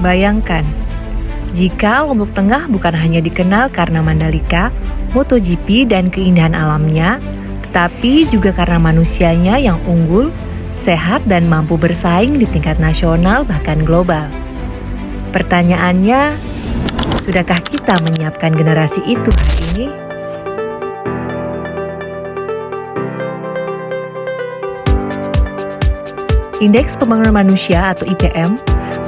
Bayangkan, jika Lombok Tengah bukan hanya dikenal karena Mandalika, MotoGP dan keindahan alamnya, tetapi juga karena manusianya yang unggul, sehat dan mampu bersaing di tingkat nasional bahkan global. Pertanyaannya, sudahkah kita menyiapkan generasi itu hari ini? Indeks Pembangunan Manusia atau IPM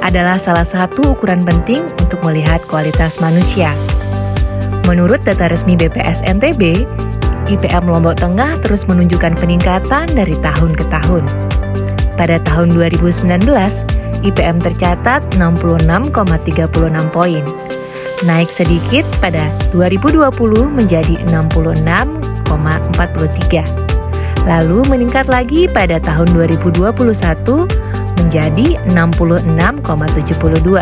adalah salah satu ukuran penting untuk melihat kualitas manusia. Menurut data resmi BPS NTB, IPM Lombok Tengah terus menunjukkan peningkatan dari tahun ke tahun. Pada tahun 2019, IPM tercatat 66,36 poin. Naik sedikit pada 2020 menjadi 66,43. Lalu meningkat lagi pada tahun 2021 menjadi 66,72.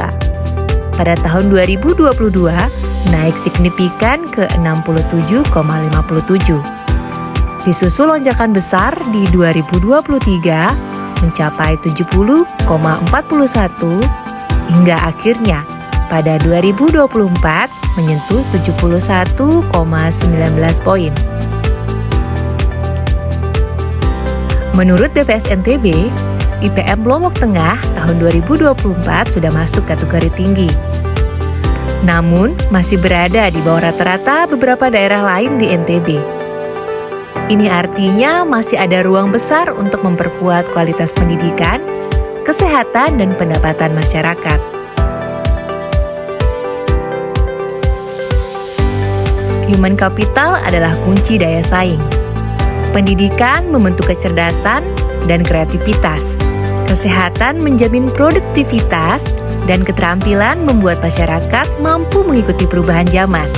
Pada tahun 2022 naik signifikan ke 67,57. Disusul lonjakan besar di 2023 mencapai 70,41 hingga akhirnya pada 2024 menyentuh 71,19 poin. Menurut BPS NTB, IPM Lombok Tengah tahun 2024 sudah masuk kategori tinggi. Namun, masih berada di bawah rata-rata beberapa daerah lain di NTB. Ini artinya masih ada ruang besar untuk memperkuat kualitas pendidikan, kesehatan, dan pendapatan masyarakat. Human capital adalah kunci daya saing. Pendidikan membentuk kecerdasan dan kreativitas. Kesehatan menjamin produktivitas dan keterampilan membuat masyarakat mampu mengikuti perubahan zaman.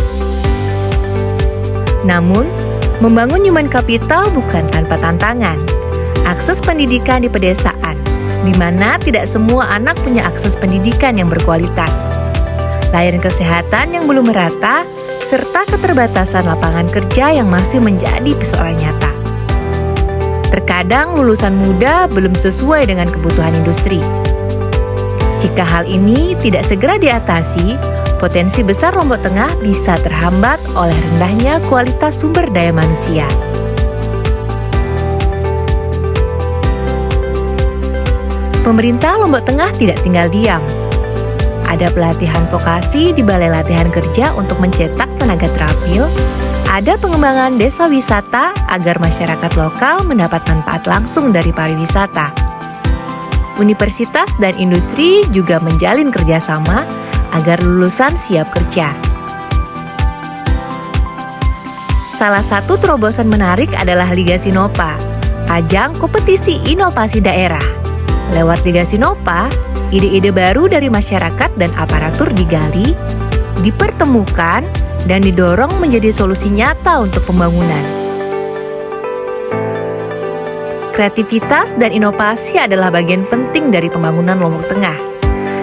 Namun, membangun human capital bukan tanpa tantangan. Akses pendidikan di pedesaan, di mana tidak semua anak punya akses pendidikan yang berkualitas. Layanan kesehatan yang belum merata, serta keterbatasan lapangan kerja yang masih menjadi persoalan nyata. Terkadang lulusan muda belum sesuai dengan kebutuhan industri. Jika hal ini tidak segera diatasi, potensi besar Lombok Tengah bisa terhambat oleh rendahnya kualitas sumber daya manusia. Pemerintah Lombok Tengah tidak tinggal diam. Ada pelatihan vokasi di Balai Latihan Kerja untuk mencetak tenaga terampil. Ada pengembangan desa wisata agar masyarakat lokal mendapat manfaat langsung dari pariwisata. Universitas dan industri juga menjalin kerjasama agar lulusan siap kerja. Salah satu terobosan menarik adalah Liga Sinopa, ajang kompetisi inovasi daerah. Lewat Liga Sinopa, ide-ide baru dari masyarakat dan aparatur digali, dipertemukan, dan didorong menjadi solusi nyata untuk pembangunan. Kreativitas dan inovasi adalah bagian penting dari pembangunan Lombok Tengah.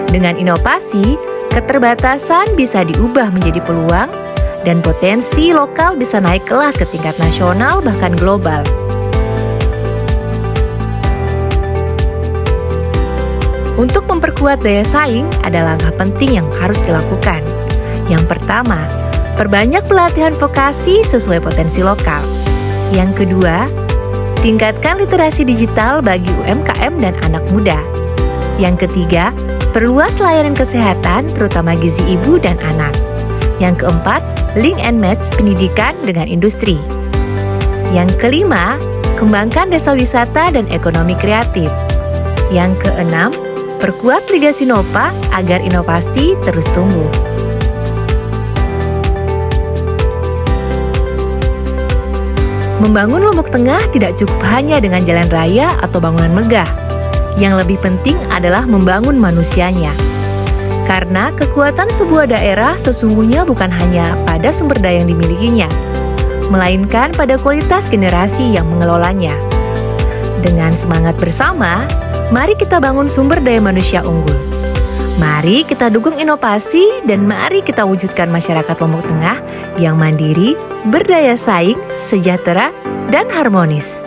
Dengan inovasi, keterbatasan bisa diubah menjadi peluang, dan potensi lokal bisa naik kelas ke tingkat nasional bahkan global. Untuk memperkuat daya saing, ada langkah penting yang harus dilakukan. Yang pertama, perbanyak pelatihan vokasi sesuai potensi lokal. Yang kedua, tingkatkan literasi digital bagi UMKM dan anak muda. Yang ketiga, perluas layanan kesehatan terutama gizi ibu dan anak. Yang keempat, link and match pendidikan dengan industri. Yang kelima, kembangkan desa wisata dan ekonomi kreatif. Yang keenam, perkuat Liga Sinopa agar inovasi terus tumbuh. Membangun Lombok Tengah tidak cukup hanya dengan jalan raya atau bangunan megah. Yang lebih penting adalah membangun manusianya. Karena kekuatan sebuah daerah sesungguhnya bukan hanya pada sumber daya yang dimilikinya, melainkan pada kualitas generasi yang mengelolanya. Dengan semangat bersama, mari kita bangun sumber daya manusia unggul. Mari kita dukung inovasi dan mari kita wujudkan masyarakat Lombok Tengah yang mandiri, berdaya saing, sejahtera, dan harmonis.